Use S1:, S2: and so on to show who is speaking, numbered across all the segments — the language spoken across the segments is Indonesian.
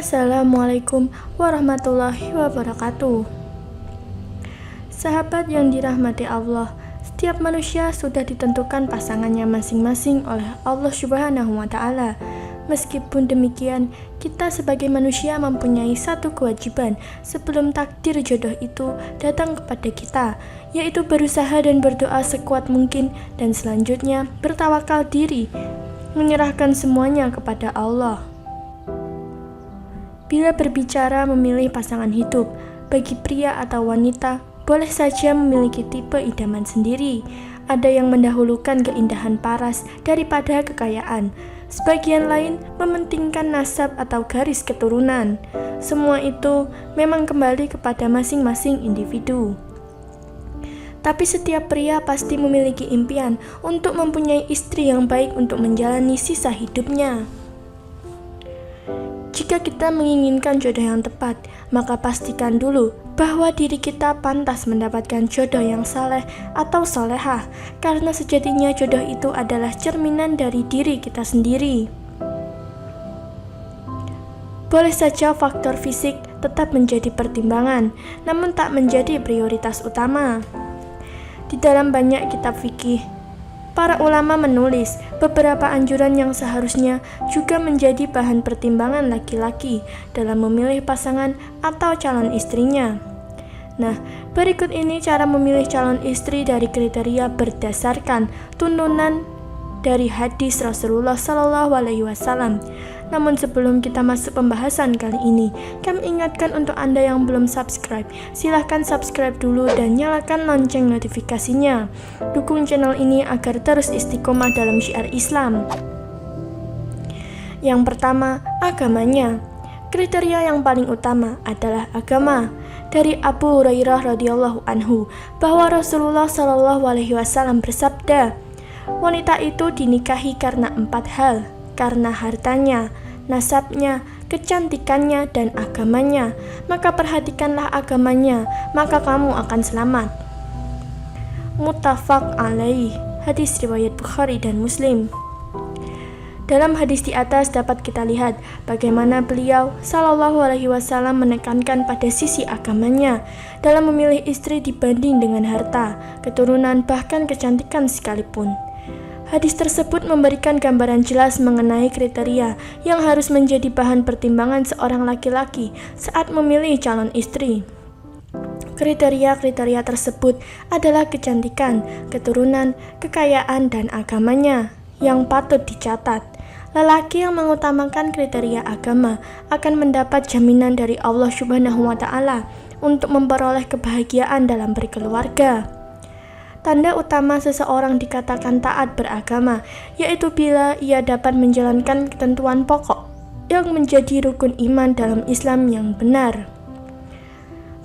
S1: Assalamualaikum warahmatullahi wabarakatuh. Sahabat yang dirahmati Allah, setiap manusia sudah ditentukan pasangannya masing-masing oleh Allah Subhanahu wa Ta'ala. Meskipun demikian, kita sebagai manusia mempunyai satu kewajiban sebelum takdir jodoh itu datang kepada kita, yaitu berusaha dan berdoa sekuat mungkin, dan selanjutnya bertawakal diri, menyerahkan semuanya kepada Allah. Bila berbicara memilih pasangan hidup, bagi pria atau wanita, boleh saja memiliki tipe idaman sendiri. Ada yang mendahulukan keindahan paras daripada kekayaan. Sebagian lain mementingkan nasab atau garis keturunan. Semua itu memang kembali kepada masing-masing individu. Tapi setiap pria pasti memiliki impian untuk mempunyai istri yang baik untuk menjalani sisa hidupnya. Jika kita menginginkan jodoh yang tepat, maka pastikan dulu bahwa diri kita pantas mendapatkan jodoh yang saleh atau salehah, karena sejatinya jodoh itu adalah cerminan dari diri kita sendiri. Boleh saja faktor fisik tetap menjadi pertimbangan, namun tak menjadi prioritas utama. Di dalam banyak kitab fikih, para ulama menulis beberapa anjuran yang seharusnya juga menjadi bahan pertimbangan laki-laki dalam memilih pasangan atau calon istrinya. Nah, berikut ini cara memilih calon istri dari kriteria berdasarkan tuntunan dari hadis Rasulullah SAW. Namun sebelum kita masuk pembahasan kali ini, kami ingatkan untuk Anda yang belum subscribe, silahkan subscribe dulu dan nyalakan lonceng notifikasinya. Dukung channel ini agar terus istiqomah dalam syiar Islam. Yang pertama, agamanya. Kriteria yang paling utama adalah agama. Dari Abu Hurairah radhiyallahu anhu bahwa Rasulullah SAW bersabda, wanita itu dinikahi karena 4 hal, karena hartanya, nasabnya, kecantikannya, dan agamanya. Maka perhatikanlah agamanya, maka kamu akan selamat. Muttafaq alaih, hadis riwayat Bukhari dan Muslim. Dalam hadis di atas dapat kita lihat bagaimana beliau SAW menekankan pada sisi agamanya dalam memilih istri dibanding dengan harta, keturunan, bahkan kecantikan sekalipun. Hadis tersebut memberikan gambaran jelas mengenai kriteria yang harus menjadi bahan pertimbangan seorang laki-laki saat memilih calon istri. Kriteria-kriteria tersebut adalah kecantikan, keturunan, kekayaan, dan agamanya yang patut dicatat. Lelaki yang mengutamakan kriteria agama akan mendapat jaminan dari Allah Subhanahu wa Ta'ala untuk memperoleh kebahagiaan dalam berkeluarga. Tanda utama seseorang dikatakan taat beragama, yaitu bila ia dapat menjalankan ketentuan pokok yang menjadi rukun iman dalam Islam yang benar.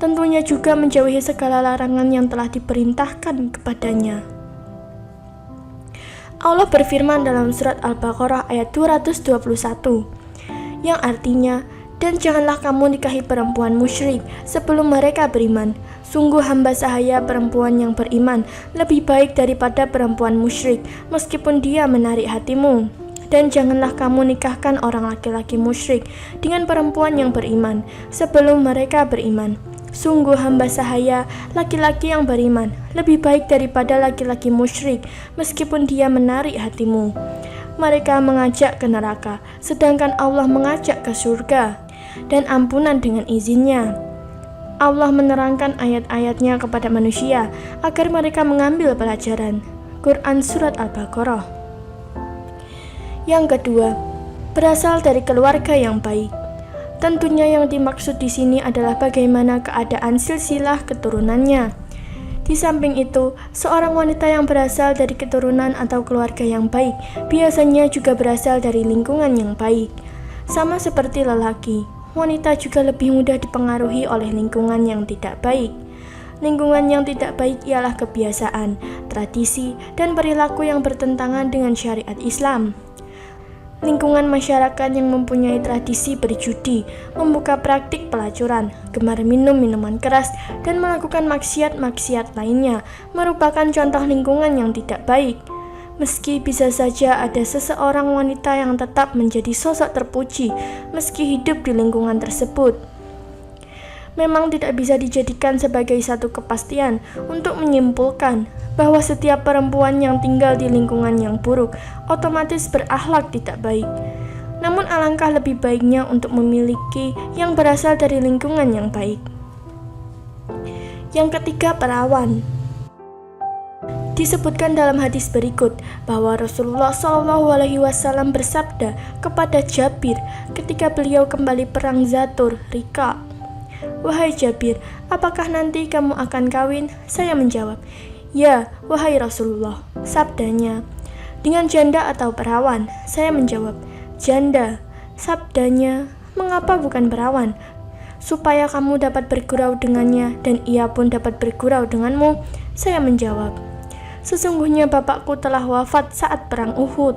S1: Tentunya juga menjauhi segala larangan yang telah diperintahkan kepadanya. Allah berfirman dalam surat Al-Baqarah ayat 221, yang artinya, dan janganlah kamu nikahi perempuan musyrik sebelum mereka beriman. Sungguh hamba sahaya perempuan yang beriman lebih baik daripada perempuan musyrik, meskipun dia menarik hatimu. Dan janganlah kamu nikahkan orang laki-laki musyrik dengan perempuan yang beriman sebelum mereka beriman. Sungguh hamba sahaya laki-laki yang beriman lebih baik daripada laki-laki musyrik, meskipun dia menarik hatimu. Mereka mengajak ke neraka, sedangkan Allah mengajak ke surga dan ampunan dengan izinnya. Allah menerangkan ayat-ayatnya kepada manusia agar mereka mengambil pelajaran. Quran Surat Al-Baqarah. Yang kedua, berasal dari keluarga yang baik. Tentunya yang dimaksud di sini adalah bagaimana keadaan silsilah keturunannya. Di samping itu, seorang wanita yang berasal dari keturunan atau keluarga yang baik biasanya juga berasal dari lingkungan yang baik. Sama seperti lelaki, wanita juga lebih mudah dipengaruhi oleh lingkungan yang tidak baik. Lingkungan yang tidak baik ialah kebiasaan, tradisi, dan perilaku yang bertentangan dengan syariat Islam. Lingkungan masyarakat yang mempunyai tradisi berjudi, membuka praktik pelacuran, gemar minum minuman keras, dan melakukan maksiat-maksiat lainnya merupakan contoh lingkungan yang tidak baik. Meski bisa saja ada seseorang wanita yang tetap menjadi sosok terpuji meski hidup di lingkungan tersebut. Memang tidak bisa dijadikan sebagai satu kepastian untuk menyimpulkan bahwa setiap perempuan yang tinggal di lingkungan yang buruk otomatis berakhlak tidak baik. Namun alangkah lebih baiknya untuk memiliki yang berasal dari lingkungan yang baik. Yang ketiga, perawan. Disebutkan dalam hadis berikut bahwa Rasulullah SAW bersabda kepada Jabir ketika beliau kembali perang Zatur Rika, "Wahai Jabir, apakah nanti kamu akan kawin?" Saya menjawab, "Ya, wahai Rasulullah." Sabdanya, "Dengan janda atau perawan?" Saya menjawab, "Janda." Sabdanya, "Mengapa bukan perawan?" "Supaya kamu dapat bergurau dengannya dan ia pun dapat bergurau denganmu." Saya menjawab, "Sesungguhnya bapakku telah wafat saat perang Uhud,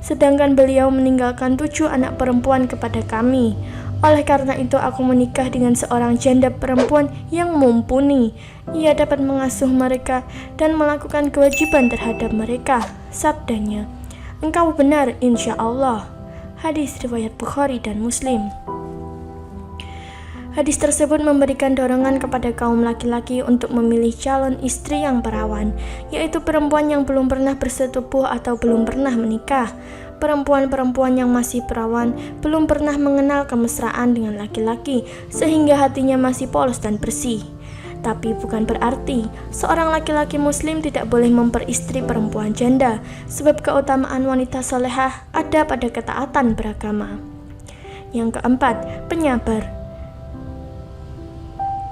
S1: sedangkan beliau meninggalkan 7 anak perempuan kepada kami. Oleh karena itu aku menikah dengan seorang janda perempuan yang mumpuni. Ia dapat mengasuh mereka dan melakukan kewajiban terhadap mereka." Sabdanya, "Engkau benar insya Allah." Hadis riwayat Bukhari dan Muslim. Hadis tersebut memberikan dorongan kepada kaum laki-laki untuk memilih calon istri yang perawan, yaitu perempuan yang belum pernah bersetubuh atau belum pernah menikah. Perempuan-perempuan yang masih perawan belum pernah mengenal kemesraan dengan laki-laki, sehingga hatinya masih polos dan bersih. Tapi bukan berarti seorang laki-laki muslim tidak boleh memperistri perempuan janda, sebab keutamaan wanita solehah ada pada ketaatan beragama. Yang keempat, penyabar.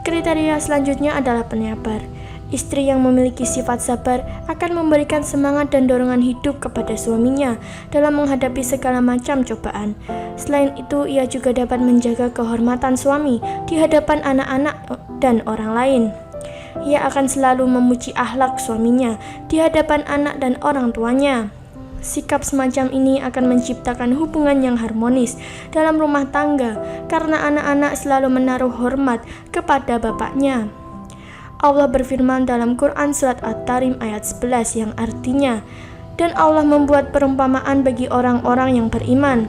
S1: Kriteria selanjutnya adalah penyabar. Istri yang memiliki sifat sabar akan memberikan semangat dan dorongan hidup kepada suaminya dalam menghadapi segala macam cobaan. Selain itu, ia juga dapat menjaga kehormatan suami di hadapan anak-anak dan orang lain. Ia akan selalu memuji akhlak suaminya di hadapan anak dan orang tuanya. Sikap semacam ini akan menciptakan hubungan yang harmonis dalam rumah tangga karena anak-anak selalu menaruh hormat kepada bapaknya. Allah berfirman dalam Quran Surat At-Tarim ayat 11 yang artinya, "Dan Allah membuat perumpamaan bagi orang-orang yang beriman.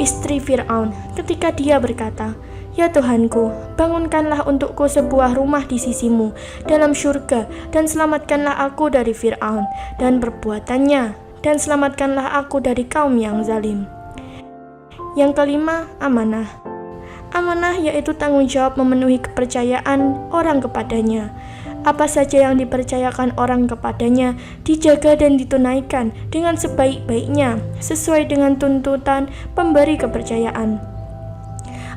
S1: Istri Fir'aun ketika dia berkata, 'Ya Tuhanku, bangunkanlah untukku sebuah rumah di sisimu dalam syurga dan selamatkanlah aku dari Fir'aun dan perbuatannya, dan selamatkanlah aku dari kaum yang zalim.'" Yang kelima, amanah. Amanah yaitu tanggung jawab memenuhi kepercayaan orang kepadanya. Apa saja yang dipercayakan orang kepadanya dijaga dan ditunaikan dengan sebaik-baiknya sesuai dengan tuntutan pemberi kepercayaan.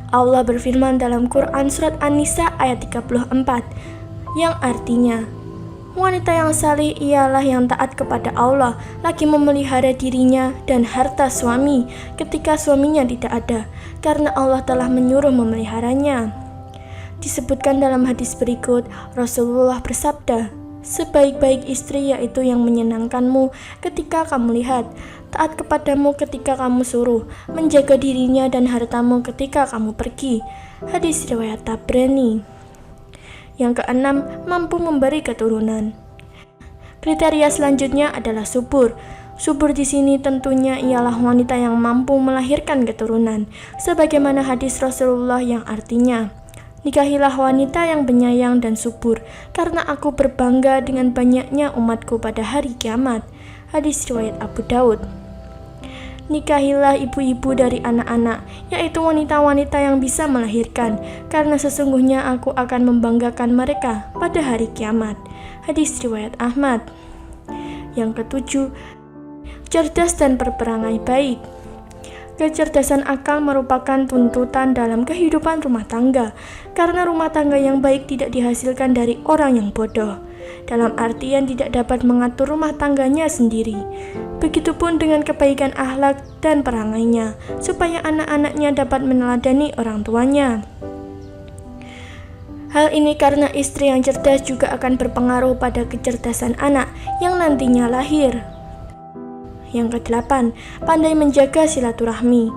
S1: Allah berfirman dalam Quran Surat An-Nisa ayat 34 yang artinya, "Wanita yang salih ialah yang taat kepada Allah, lagi memelihara dirinya dan harta suami ketika suaminya tidak ada, karena Allah telah menyuruh memeliharanya." Disebutkan dalam hadis berikut, Rasulullah bersabda, "Sebaik-baik istri yaitu yang menyenangkanmu ketika kamu lihat, taat kepadamu ketika kamu suruh, menjaga dirinya dan hartamu ketika kamu pergi." Hadis riwayat Tabrani. Yang keenam, mampu memberi keturunan. Kriteria selanjutnya adalah subur. Subur di sini tentunya ialah wanita yang mampu melahirkan keturunan, sebagaimana hadis Rasulullah yang artinya, "Nikahilah wanita yang penyayang dan subur, karena aku berbangga dengan banyaknya umatku pada hari kiamat." Hadis riwayat Abu Daud. Nikahilah ibu-ibu dari anak-anak, yaitu wanita-wanita yang bisa melahirkan, karena sesungguhnya aku akan membanggakan mereka pada hari kiamat. Hadis riwayat Ahmad. Yang ketujuh, cerdas dan berperangai baik. Kecerdasan akal merupakan tuntutan dalam kehidupan rumah tangga, karena rumah tangga yang baik tidak dihasilkan dari orang yang bodoh, dalam artian tidak dapat mengatur rumah tangganya sendiri. Begitupun dengan kebaikan akhlak dan perangainya, supaya anak-anaknya dapat meneladani orang tuanya. Hal ini karena istri yang cerdas juga akan berpengaruh pada kecerdasan anak yang nantinya lahir. Yang kedelapan, pandai menjaga silaturahmi.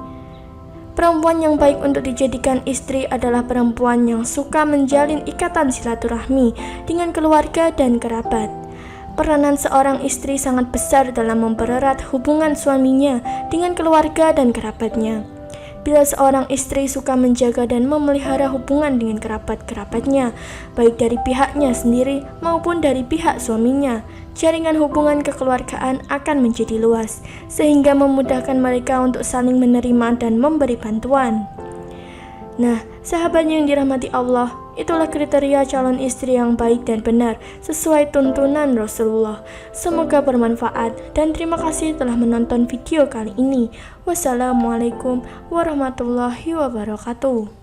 S1: Perempuan yang baik untuk dijadikan istri adalah perempuan yang suka menjalin ikatan silaturahmi dengan keluarga dan kerabat. Peranan seorang istri sangat besar dalam mempererat hubungan suaminya dengan keluarga dan kerabatnya. Bila seorang istri suka menjaga dan memelihara hubungan dengan kerabat-kerabatnya, baik dari pihaknya sendiri maupun dari pihak suaminya, jaringan hubungan kekeluargaan akan menjadi luas, sehingga memudahkan mereka untuk saling menerima dan memberi bantuan. Nah, sahabat yang dirahmati Allah, itulah kriteria calon istri yang baik dan benar sesuai tuntunan Rasulullah. Semoga bermanfaat dan terima kasih telah menonton video kali ini. Wassalamualaikum warahmatullahi wabarakatuh.